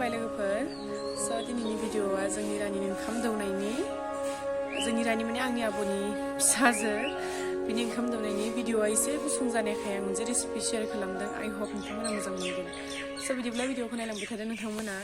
खुलुमबाय लोगोफोर स' दिनैनि भिडिअआ जोंनि रानिनि ओंखाम दौनायनि जोंनि रानि माने आंनि आब'नि फिसाजो बिनि ओंखाम दौनायनि भिडिअआ एसे गुसुं जानायखाय आं मोनसे रेसिपि शेयार खालामदों आइ हप नोंथांमोना मोजां मोनगोन स' बिदिब्ला भिडिअखौ नायलांबाय थादो नोंथांमोना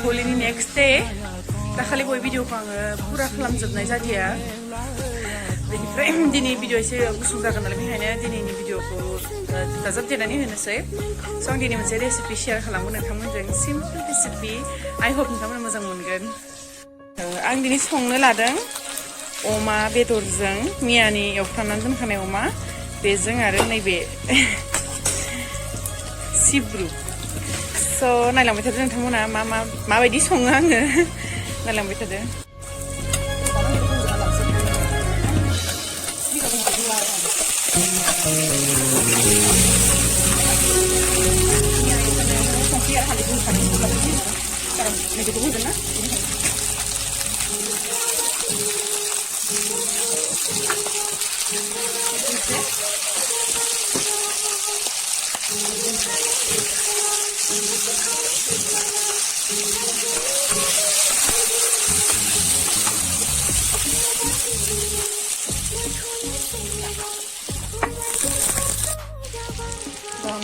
Holi next day, dakhali boy video ko ang pura खालामजोबनाय जादिया बेनिफ्राय दिनै भिडिअ एसे गुसुं जागोन नालाय बेनिखायनो दिनैनि भिडिअखौ दाजाबदेरनानै होनोसै स' आं दिनै मोनसे रेसिपि शेयार खालामगोन नोंथांमोनजों सिम्पोल रेसिपि आइ हप नोंथांमोना मोजां मोनगोन आं दिनै संनो लादों अमा बेदरजों मियानि एवफ्रामनानै दोनखानाय अमा बेजों आरो नैबे सिब्रु स' नायलांबाय थादो नोंथांमोना माबायदि सङो आङो नायलांबाय थादो दाना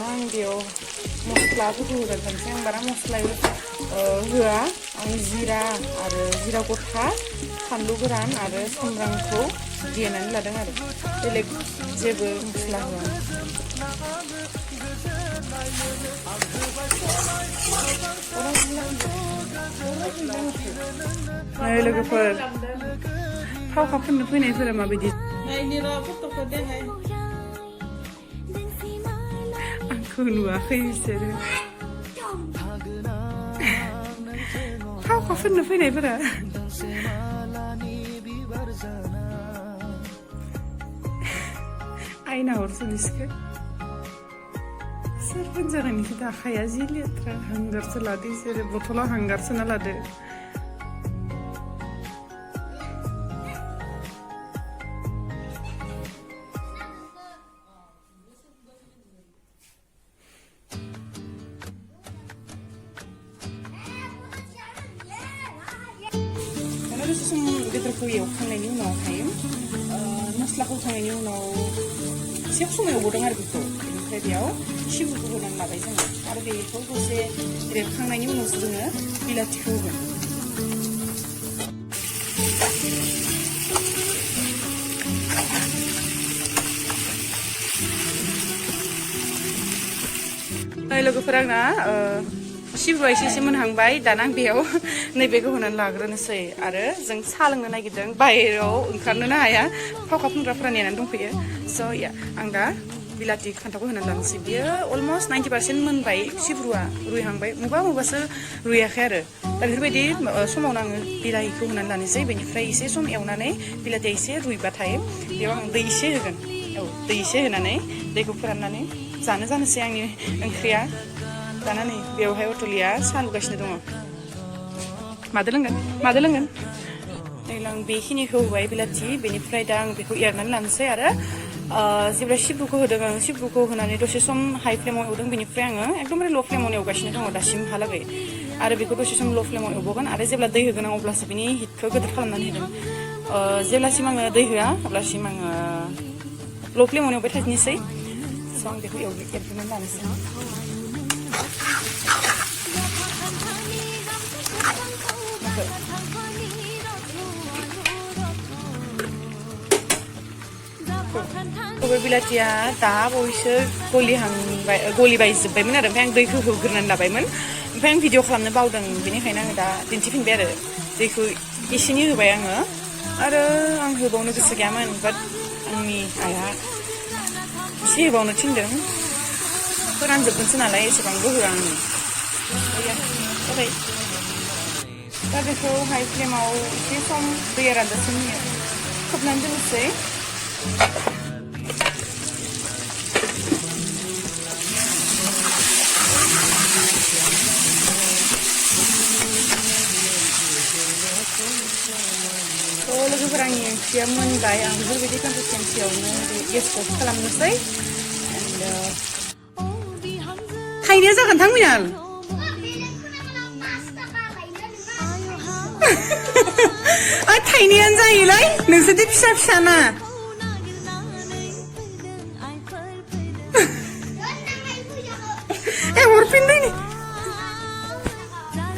आं बेयाव मस्लाफोरखौ होगोन सानसे आं बारा मस्ला होआ आं जिरा आरो जिरा गथा फानलु गोरान आरो सामब्रामखौ देनानै लादों आरो बेलेग जेबो मस्ला होआ नै लोगोफोर थाव खाफोरनो फैनायफोरा माबायदि आंखौ नुवाखै बिसोरो थाव खाफोरनो फैनायफोरा आयना हरसो बिसोरखौ सोरबा जानायनिखौ आखाइया जि लेथ्रा हांगारसो लादो बिसोरो बथलाव हांगार सोना लादो बेदरखौ एवखांनायनि उनावहाय मस्लाखौ होखांनायनि उनाव एसे समाय एवबोदों आरो बेखौ बेनिफ्राय बेयाव सिब्रुखौ होनानै लाबाय जोङो आरो बेखौ दसे रेबखांनायनि उनावसो जोङो बिलाथिखौ होगोन लोगोफोरा आंना सिब्रुआ एसे मोनहांबाय दाना आं बेयाव नैबेखौ होनानै लाग्रोनोसै आरो जों साहा लोंनो नागिरदों बाहेराव ओंखारनोनो हाया फावखा फुंग्राफोरा नेनानै दंफैयो स' या आं दा बिलाथि खान्थावखौ होनानै लानोसै बियो अलमस्ट 90% मोनबाय सिब्रुआ रुइहांबाय मुगासो रुइयाखै आरो दा बेफोरबायदि समावनो आङो बिलाहिखौ होनानै लानोसै बेनिफ्राय एसे सम एवनानै बिलाथिया एसे रुइबाथाय बेयाव आं दै एसे होगोन औ दै एसे होनानै दैखौ फोराननानै जानोसै आंनि ओंख्रिया दाना नै बेवहाय अटलिया साहा लुगासिनो दङ मादो लोंगोन आं बेखिनिखौ होबाय बिलाथि बेनिफ्राय दा आं बेखौ एरनानै लानोसै आरो जेब्ला सिब्रुखौ होदों आं सिब्रुखौ होनानै दसे सम हाइ फ्लेमाव एवदों बेनिफ्राय आङो एकदमबारे ल' फ्लेमाव एवगासिनो दङ दासिमहालागै आरो बेखौ दसे सम ल' फ्लेमाव एवबावगोन आरो जेब्ला दै होगोन आं अब्लासो बिनि हिटखौ गिदिर खालामनानै होगोन जेब्लासिम आङो दै होआ अब्लासिम आङो ल' फ्लेमाव एवबाय थानोसै स' आं बेखौ एरग्रोनानै लानोसै बिलाथिया दा बावैसो गलिबायजोब्बायमोन आरो ओमफ्राय आं दैखौ होग्रोनानै लाबायमोन ओमफ्राय आं भिडिअ खालामनो बावदों बेनिखायनो आङो दा दिन्थिफिनबाय आरो दैखौ एसेनि होबाय आङो आरो आं होबावनो गोसो गैयामोन बाट आंनि आइया एसे होबावनो थिनदों फोरानजोबगोनसो नालाय एसेबांबो होआ आङो जाबाय दा बेखौ हाइ फ्लेमाव एसे सम दैया रानजासिम खोबनानै दोननोसै लोगोफोर आंनि ओंख्रिया मोनबाय आं बेफोरबायदि कन्सिस्टेन्सियावनो गेसखौ खालामनोसै थाइनैया जागोन थांमिनाल थाइनैयानो जायोलै नोंसोरदि फिसा ना हरफिनदैनि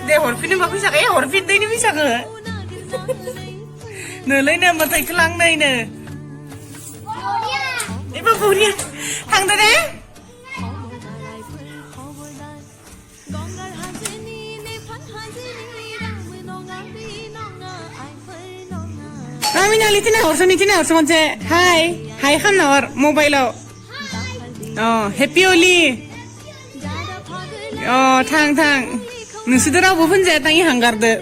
दे हरफिनोबा फैसाखौ हरफिनदैनि फैसाखौ नोलै नो मोथायखौ लांनायनो एबा बरिया थांदो दे मिनालि हरसो मोनसे हाय खालामना हर मबाइलाव हेपि हलि थां नोंसोरदो रावबो फोनजाया थां हांगारदो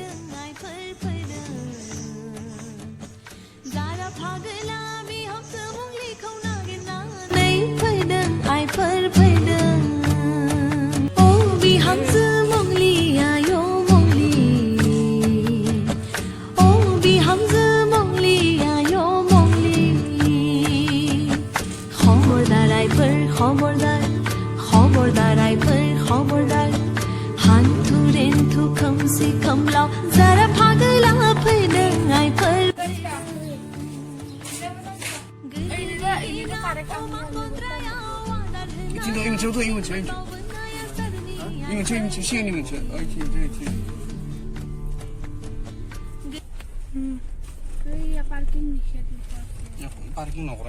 parking